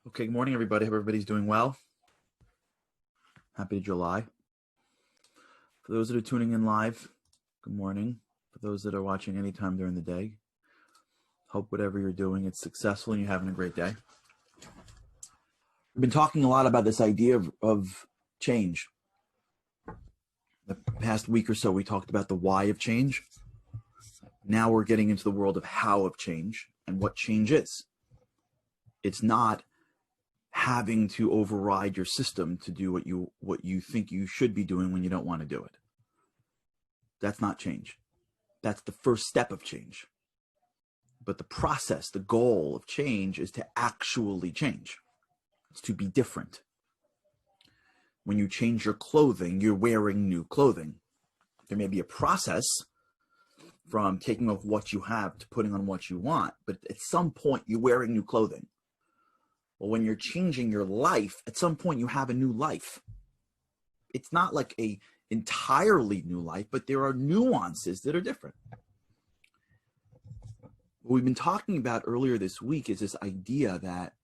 Okay, good morning, everybody. Hope everybody's doing well. Happy July. For those that are tuning in live, good morning. For those that are watching anytime during the day, hope whatever you're doing, it's successful and you're having a great day. We've been talking a lot about this idea of change. The past week or so, we talked about the why of change. Now we're getting into the world of how of change and what change is. It's not having to override your system to do what you think you should be doing when you don't want to do it. That's not change. That's the first step of change. But the process, the goal of change is to actually change. It's to be different. When you change your clothing, you're wearing new clothing. There may be a process from taking off what you have to putting on what you want, but at some point you're wearing new clothing. Well, when you're changing your life, at some point you have a new life. It's not like a entirely new life, but there are nuances that are different. What we've been talking about earlier this week is this idea that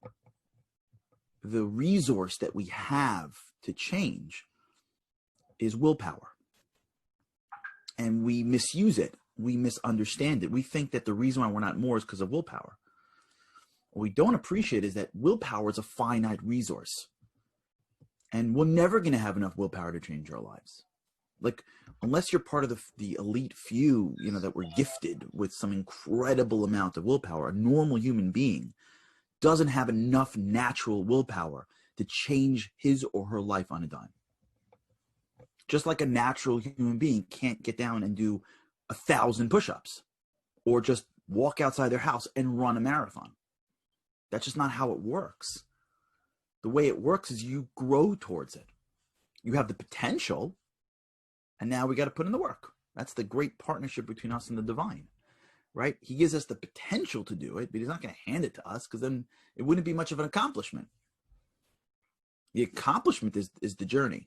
the resource that we have to change is willpower. And we misuse it. We misunderstand it. We think that the reason why we're not more is because of willpower. What we don't appreciate is that willpower is a finite resource. And we're never going to have enough willpower to change our lives. Like, unless you're part of the elite few, that were gifted with some incredible amount of willpower, a normal human being doesn't have enough natural willpower to change his or her life on a dime. Just like a natural human being can't get down and do 1,000 push-ups or just walk outside their house and run a marathon. That's just not how it works. The way it works is you grow towards it. You have the potential, and now we got to put in the work. That's the great partnership between us and the divine, right? He gives us the potential to do it, but he's not going to hand it to us because then it wouldn't be much of an accomplishment. The accomplishment is the journey.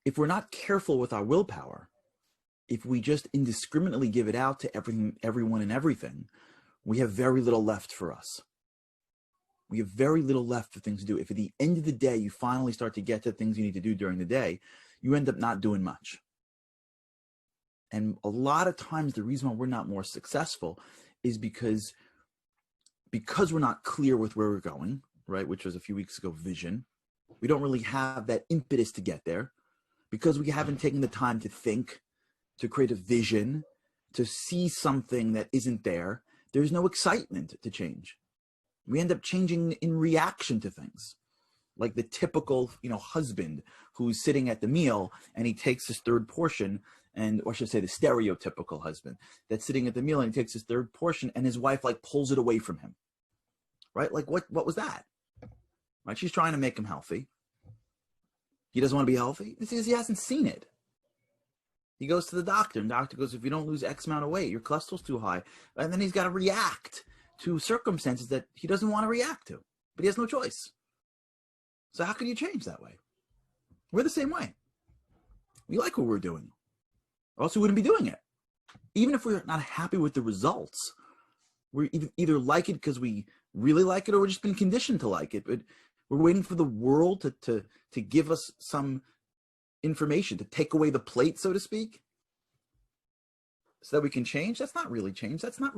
If we're not careful with our willpower, if we just indiscriminately give it out to everyone and everything, we have very little left for us. We have very little left for things to do. If at the end of the day, you finally start to get to things you need to do during the day, you end up not doing much. And a lot of times the reason why we're not more successful is because we're not clear with where we're going, right? Which was a few weeks ago, vision. We don't really have that impetus to get there because we haven't taken the time to think, to create a vision, to see something that isn't there. There's no excitement to change. We end up changing in reaction to things. Like the typical, husband who's sitting at the meal and he takes his third portion, or I should say the stereotypical husband that's sitting at the meal and he takes his third portion and his wife pulls it away from him. Right? Like what was that? Right? She's trying to make him healthy. He doesn't want to be healthy. It's because he hasn't seen it. He goes to the doctor, and the doctor goes, if you don't lose X amount of weight, your cholesterol's too high. And then he's got to react to circumstances that he doesn't want to react to, but he has no choice. So how can you change that way? We're the same way. We like what we're doing, or else we wouldn't be doing it. Even if we're not happy with the results, we either like it because we really like it or we've just been conditioned to like it, but we're waiting for the world to give us some information, to take away the plate, so to speak, so that we can change. That's not really change. That's not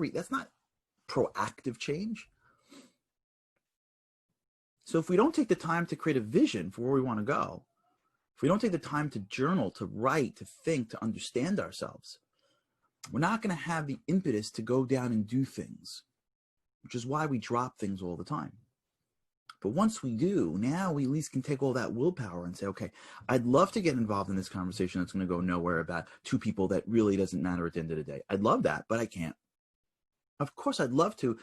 proactive change. So if we don't take the time to create a vision for where we want to go, if we don't take the time to journal, to write, to think, to understand ourselves, we're not going to have the impetus to go down and do things, which is why we drop things all the time. But once we do, now we at least can take all that willpower and say, okay, I'd love to get involved in this conversation that's going to go nowhere about two people that really doesn't matter at the end of the day. I'd love that, but I can't. Of course, I'd love to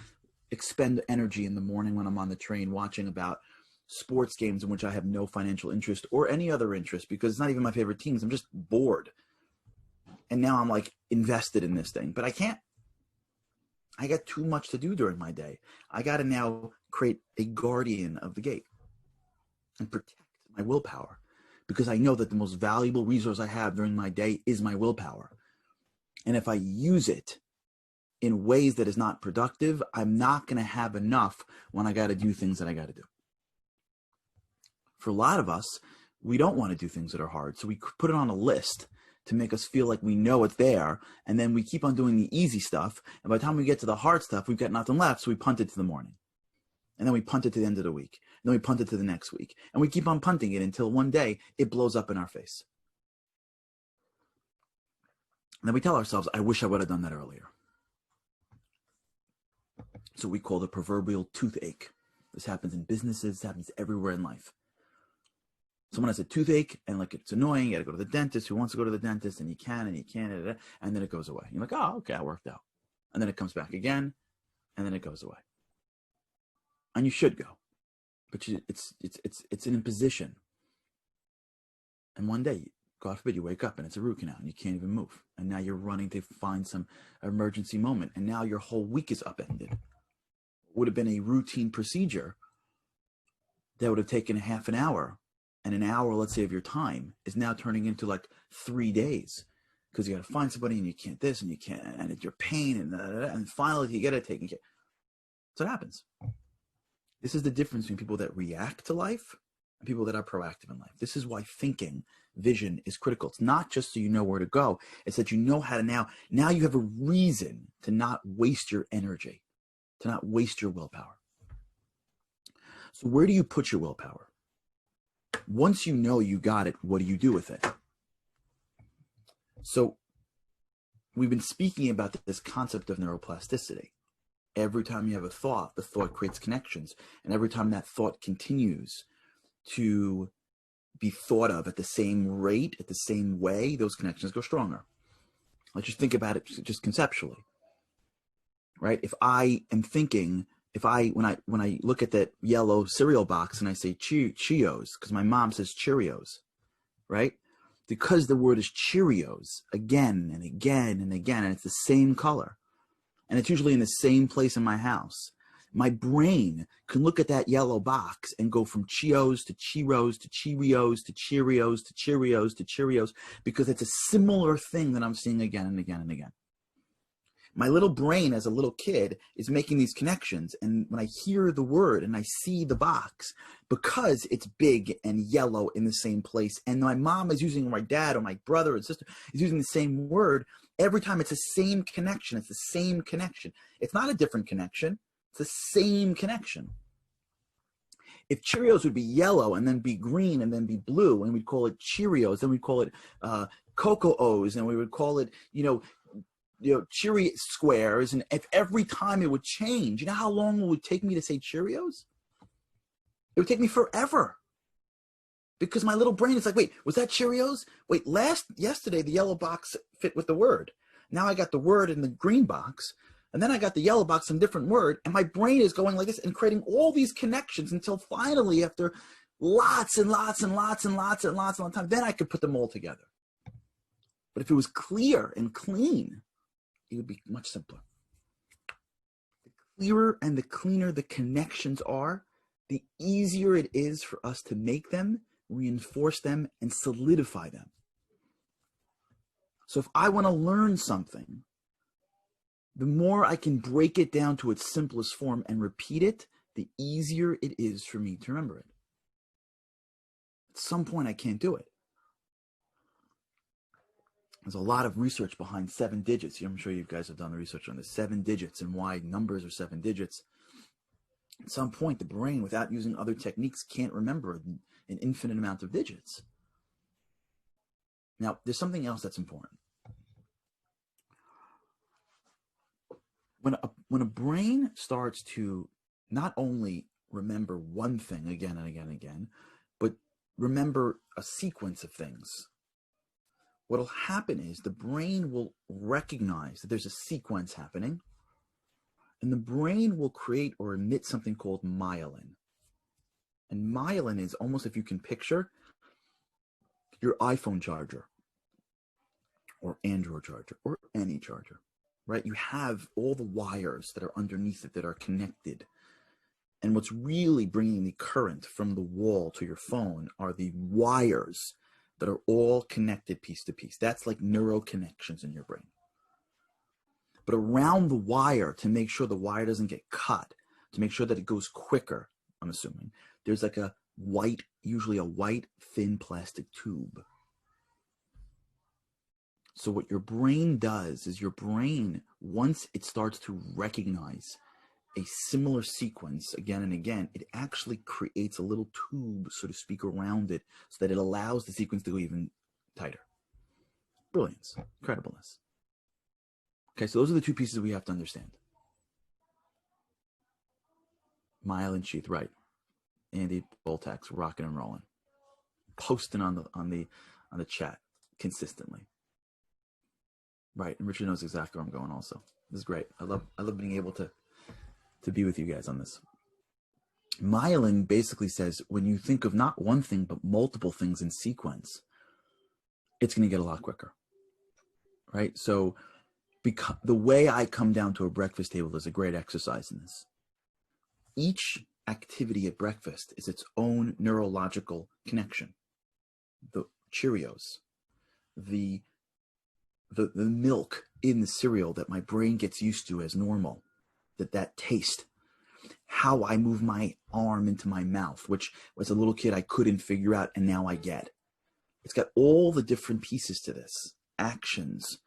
expend energy in the morning when I'm on the train watching about sports games in which I have no financial interest or any other interest because it's not even my favorite teams. I'm just bored. And now I'm invested in this thing, but I can't. I got too much to do during my day. I got to now create a guardian of the gate and protect my willpower because I know that the most valuable resource I have during my day is my willpower. And if I use it in ways that is not productive, I'm not going to have enough when I got to do things that I got to do. For a lot of us, we don't want to do things that are hard. So we put it on a list to make us feel like we know it's there. And then we keep on doing the easy stuff. And by the time we get to the hard stuff, we've got nothing left. So we punt it to the morning. And then we punt it to the end of the week. And then we punt it to the next week. And we keep on punting it until one day it blows up in our face. And then we tell ourselves, I wish I would have done that earlier. So we call the proverbial toothache. This happens in businesses, this happens everywhere in life. Someone has a toothache and like it's annoying, you gotta go to the dentist, who wants to go to the dentist, and you can and you can't, and then it goes away. You're like, oh, okay, I worked out. And then it comes back again, and then it goes away. And you should go. But it's an imposition. And one day, God forbid, you wake up and it's a root canal and you can't even move. And now you're running to find some emergency moment. And now your whole week is upended. Would have been a routine procedure that would have taken half an hour, and an hour, let's say, of your time is now turning into like 3 days because you got to find somebody and you can't this and you can't, and it's your pain and finally you get it taken care. So it happens. This is the difference between people that react to life and people that are proactive in life. This is why thinking, vision is critical. It's not just so you know where to go. It's that you know how to now you have a reason to not waste your energy, to not waste your willpower. So where do you put your willpower? Once you know you got it, what do you do with it? So we've been speaking about this concept of neuroplasticity. Every time you have a thought, the thought creates connections. And every time that thought continues to be thought of at the same rate, at the same way, those connections go stronger. Let's just think about it just conceptually, right? If I am thinking, when I look at that yellow cereal box and I say Cheerios, because my mom says Cheerios, right? Because the word is Cheerios again and again and again, and it's the same color, and it's usually in the same place in my house, my brain can look at that yellow box and go from Cheetos to Cheerios to Cheerios to Cheerios to Cheerios to Cheerios, because it's a similar thing that I'm seeing again and again and again. My little brain as a little kid is making these connections, and when I hear the word and I see the box, because it's big and yellow in the same place, and my mom is using, or my dad or my brother or sister is using the same word, every time it's the same connection. It's the same connection. It's not a different connection. It's the same connection. If Cheerios would be yellow and then be green and then be blue, and we'd call it Cheerios, then we'd call it Cocoa-O's, and we would call it, Cheery squares, and if every time it would change, you know how long it would take me to say Cheerios? It would take me forever. Because my little brain is like, wait, was that Cheerios? Wait, yesterday the yellow box fit with the word. Now I got the word in the green box, and then I got the yellow box in a different word, and my brain is going like this and creating all these connections until finally, after lots and lots and lots and lots and lots and lots of time, then I could put them all together. But if it was clear and clean, it would be much simpler. The clearer and the cleaner the connections are, the easier it is for us to make them, reinforce them, and solidify them. So if I want to learn something, the more I can break it down to its simplest form and repeat it, the easier it is for me to remember it. At some point, I can't do it. There's a lot of research behind 7 digits. I'm sure you guys have done the research on the 7 digits and why numbers are 7 digits. At some point, the brain, without using other techniques, can't remember an infinite amount of digits. Now, there's something else that's important. When a brain starts to not only remember one thing again and again and again, but remember a sequence of things, what'll happen is the brain will recognize that there's a sequence happening, and the brain will create or emit something called myelin. And myelin is almost, if you can picture, your iPhone charger or Android charger or any charger, right? You have all the wires that are underneath it that are connected. And what's really bringing the current from the wall to your phone are the wires that are all connected piece to piece. That's like neural connections in your brain. But around the wire, to make sure the wire doesn't get cut, to make sure that it goes quicker, I'm assuming, there's like a white, usually a white, thin plastic tube. So what your brain does is your brain, once it starts to recognize a similar sequence again and again, it actually creates a little tube, so to speak, around it so that it allows the sequence to go even tighter. Brilliance, incredibleness. Okay, so those are the two pieces we have to understand. Myelin sheath, right. Andy Boltax, rocking and rolling. Posting on the chat consistently. Right, and Richard knows exactly where I'm going also. This is great. I love being able to be with you guys on this. Myelin basically says when you think of not one thing but multiple things in sequence, it's going to get a lot quicker. Right? So because the way I come down to a breakfast table is a great exercise in this. Each activity at breakfast is its own neurological connection. The Cheerios, the milk in the cereal that my brain gets used to as normal, that taste, how I move my arm into my mouth, which as a little kid I couldn't figure out and now I get. It's got all the different pieces to this: actions,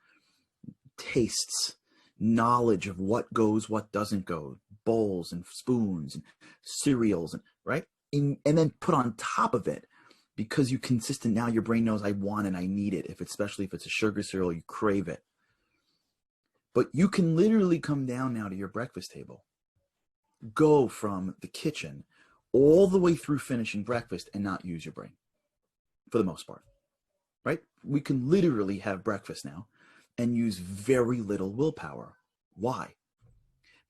tastes, knowledge of what goes, what doesn't go, bowls and spoons and cereals, and right, and then put on top of it, because you consistent now, your brain knows I want and I need it. Especially if it's a sugar cereal, you crave it. But you can literally come down now to your breakfast table, go from the kitchen all the way through finishing breakfast and not use your brain for the most part, right? We can literally have breakfast now and use very little willpower. Why?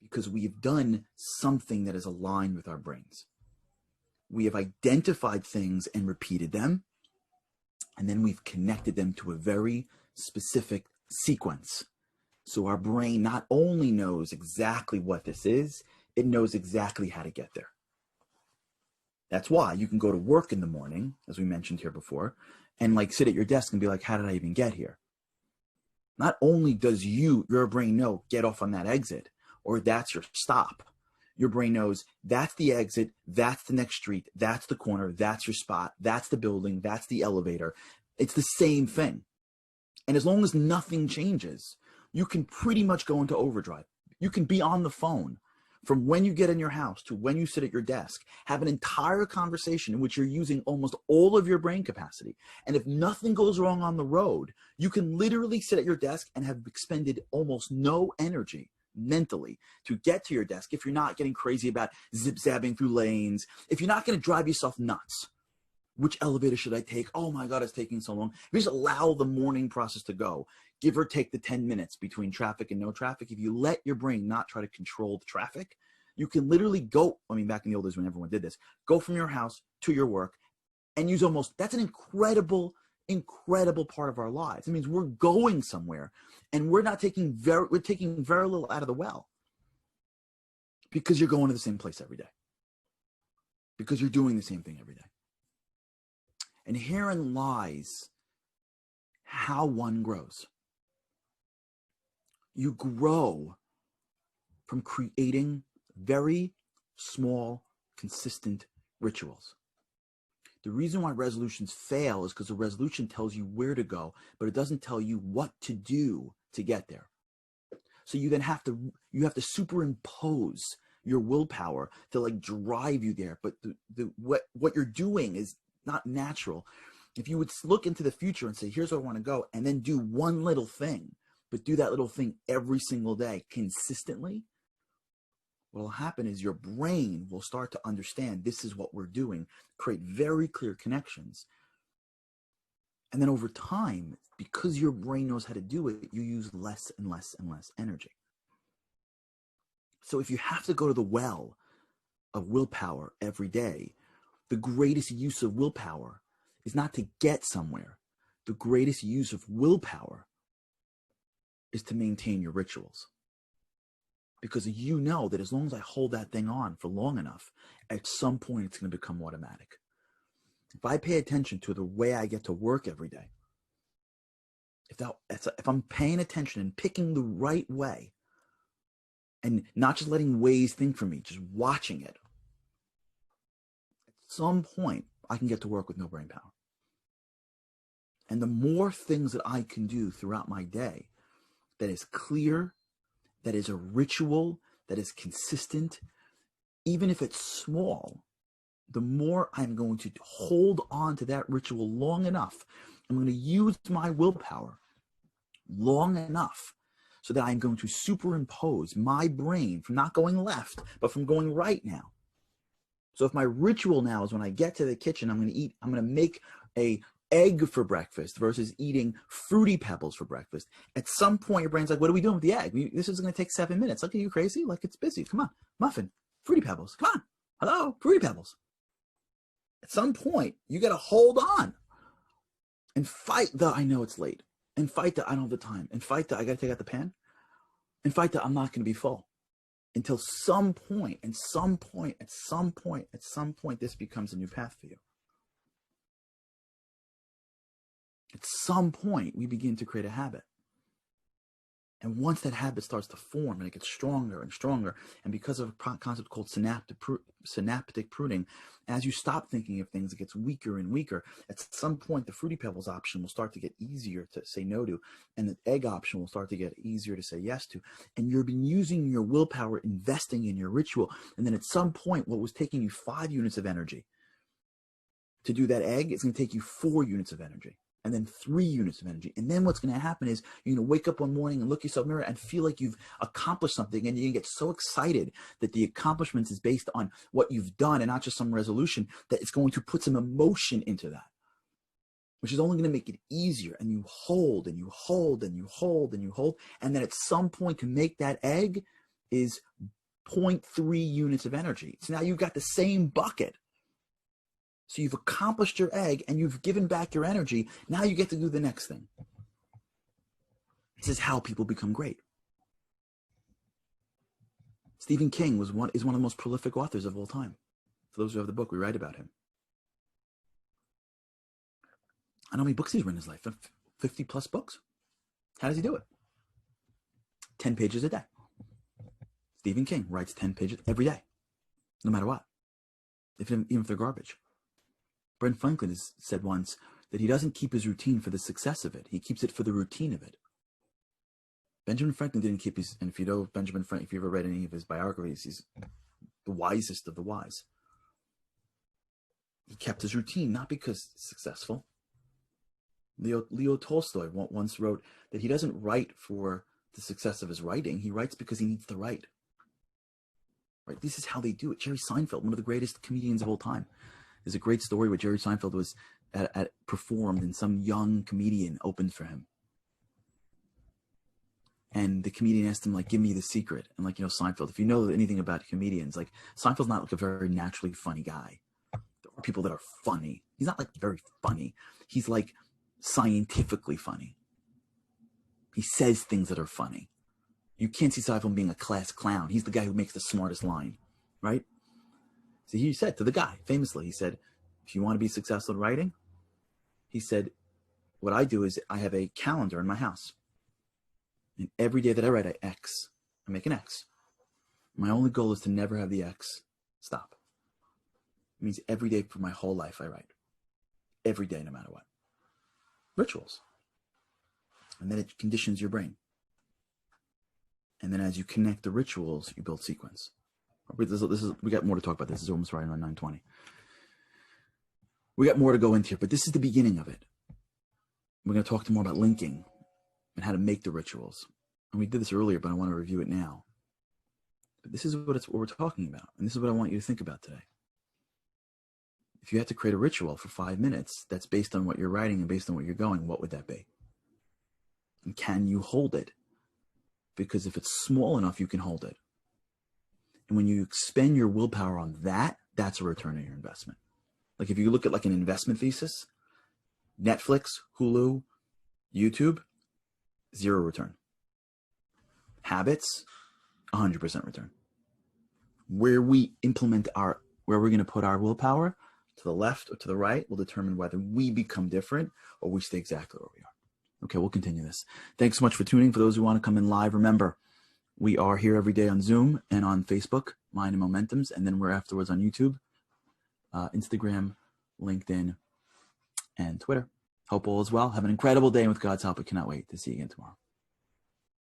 Because we've done something that is aligned with our brains. We have identified things and repeated them, and then we've connected them to a very specific sequence. So our brain not only knows exactly what this is, it knows exactly how to get there. That's why you can go to work in the morning, as we mentioned here before, and like sit at your desk and be like, how did I even get here? Not only does your brain know, get off on that exit, or that's your stop. Your brain knows that's the exit, that's the next street, that's the corner, that's your spot, that's the building, that's the elevator. It's the same thing. And as long as nothing changes, you can pretty much go into overdrive. You can be on the phone from when you get in your house to when you sit at your desk, have an entire conversation in which you're using almost all of your brain capacity. And if nothing goes wrong on the road, you can literally sit at your desk and have expended almost no energy mentally to get to your desk if you're not getting crazy about zip-zabbing through lanes, if you're not going to drive yourself nuts. Which elevator should I take? Oh my God, it's taking so long. You just allow the morning process to go, give or take the 10 minutes between traffic and no traffic. If you let your brain not try to control the traffic, you can literally go, back in the old days when everyone did this, go from your house to your work and use that's an incredible part of our lives. It means we're going somewhere and we're taking very little out of the well, because you're going to the same place every day, because you're doing the same thing every day. And herein lies how one grows. You grow from creating very small, consistent rituals. The reason why resolutions fail is because the resolution tells you where to go, but it doesn't tell you what to do to get there. So you then have to superimpose your willpower to drive you there. But what you're doing is not natural. If you would look into the future and say, here's where I want to go, and then do one little thing, but do that little thing every single day consistently, what will happen is your brain will start to understand this is what we're doing, create very clear connections. And then over time, because your brain knows how to do it, you use less and less and less energy. So if you have to go to the well of willpower every day, the greatest use of willpower is not to get somewhere. The greatest use of willpower is to maintain your rituals. Because you know that as long as I hold that thing on for long enough, at some point it's going to become automatic. If I pay attention to the way I get to work every day, if I'm paying attention and picking the right way, and not just letting Waze think for me, just watching it. At some point, I can get to work with no brain power. And the more things that I can do throughout my day that is clear, that is a ritual, that is consistent, even if it's small, the more I'm going to hold on to that ritual long enough. I'm going to use my willpower long enough so that I'm going to superimpose my brain from not going left, but from going right now. So if my ritual now is when I get to the kitchen, I'm going to make a egg for breakfast versus eating Fruity Pebbles for breakfast. At some point, your brain's like, what are we doing with the egg? This is going to take 7 minutes. Like, are you crazy? Like, it's busy. Come on. Muffin. Fruity Pebbles. Come on. Hello. Fruity Pebbles. At some point, you got to hold on and fight the, I know it's late, and fight the, I don't have the time, and fight the, I got to take out the pan, and fight the, I'm not going to be full. Until some point, at some point, this becomes a new path for you. At some point, we begin to create a habit. And once that habit starts to form and it gets stronger and stronger, and because of a concept called synaptic pruning, as you stop thinking of things, it gets weaker and weaker. At some point, the Fruity Pebbles option will start to get easier to say no to, and the egg option will start to get easier to say yes to. And you've been using your willpower, investing in your ritual, and then at some point, what was taking you 5 units of energy to do that egg, it's going to take you 4 units of energy. And then 3 units of energy. And then what's going to happen is you're going to wake up one morning and look yourself in the mirror and feel like you've accomplished something. And you're going to get so excited that the accomplishments is based on what you've done and not just some resolution, that it's going to put some emotion into that, which is only going to make it easier. And you hold and you hold and you hold and you hold. And then at some point to make that egg is 0.3 units of energy. So now you've got the same bucket. So you've accomplished your egg and you've given back your energy. Now you get to do the next thing. This is how people become great. Stephen King is one of the most prolific authors of all time. For those who have the book, we write about him. I don't know how many books he's written in his life. 50 plus books. How does he do it? 10 pages a day. Stephen King writes 10 pages every day, no matter what, even if they're garbage. Brent Franklin has said once that he doesn't keep his routine for the success of it. He keeps it for the routine of it. Benjamin Franklin didn't keep his, and if you know Benjamin Franklin, if you ever read any of his biographies, he's the wisest of the wise. He kept his routine, not because it's successful. Leo Tolstoy once wrote that he doesn't write for the success of his writing. He writes because he needs to write. Right? This is how they do it. Jerry Seinfeld, one of the greatest comedians of all time. There's a great story where Jerry Seinfeld was performed and some young comedian opened for him. And the comedian asked him, like, give me the secret. And like, you know, Seinfeld, if you know anything about comedians, like Seinfeld's not like a very naturally funny guy. There are people that are funny. He's not like very funny. He's like scientifically funny. He says things that are funny. You can't see Seinfeld being a class clown. He's the guy who makes the smartest line, right? So he said to the guy, famously, he said, if you want to be successful in writing, he said, what I do is I have a calendar in my house. And every day that I write, I make an X. My only goal is to never have the X stop. It means every day for my whole life I write. Every day, no matter what. Rituals. And then it conditions your brain. And then as you connect the rituals, you build sequence. We got more to talk about. This is almost right around 9:20. We got more to go into here, but this is the beginning of it. We're going to talk more about linking and how to make the rituals. And we did this earlier, but I want to review it now. But this is what we're talking about, and this is what I want you to think about today. If you had to create a ritual for 5 minutes that's based on what you're writing and based on what you're going, what would that be? And can you hold it? Because if it's small enough, you can hold it. And when you expend your willpower on that, that's a return on your investment. Like if you look at like an investment thesis, Netflix, Hulu, YouTube, 0 return. Habits, 100% return. Where we implement where we're going to put our willpower, to the left or to the right, will determine whether we become different or we stay exactly where we are. Okay, we'll continue this. Thanks so much for tuning. For those who want to come in live, remember, We are here every day on Zoom and on Facebook, Mind and Momentums, and then we're afterwards on YouTube, Instagram, LinkedIn, and Twitter. Hope all is well. Have an incredible day, and with God's help, I cannot wait to see you again tomorrow.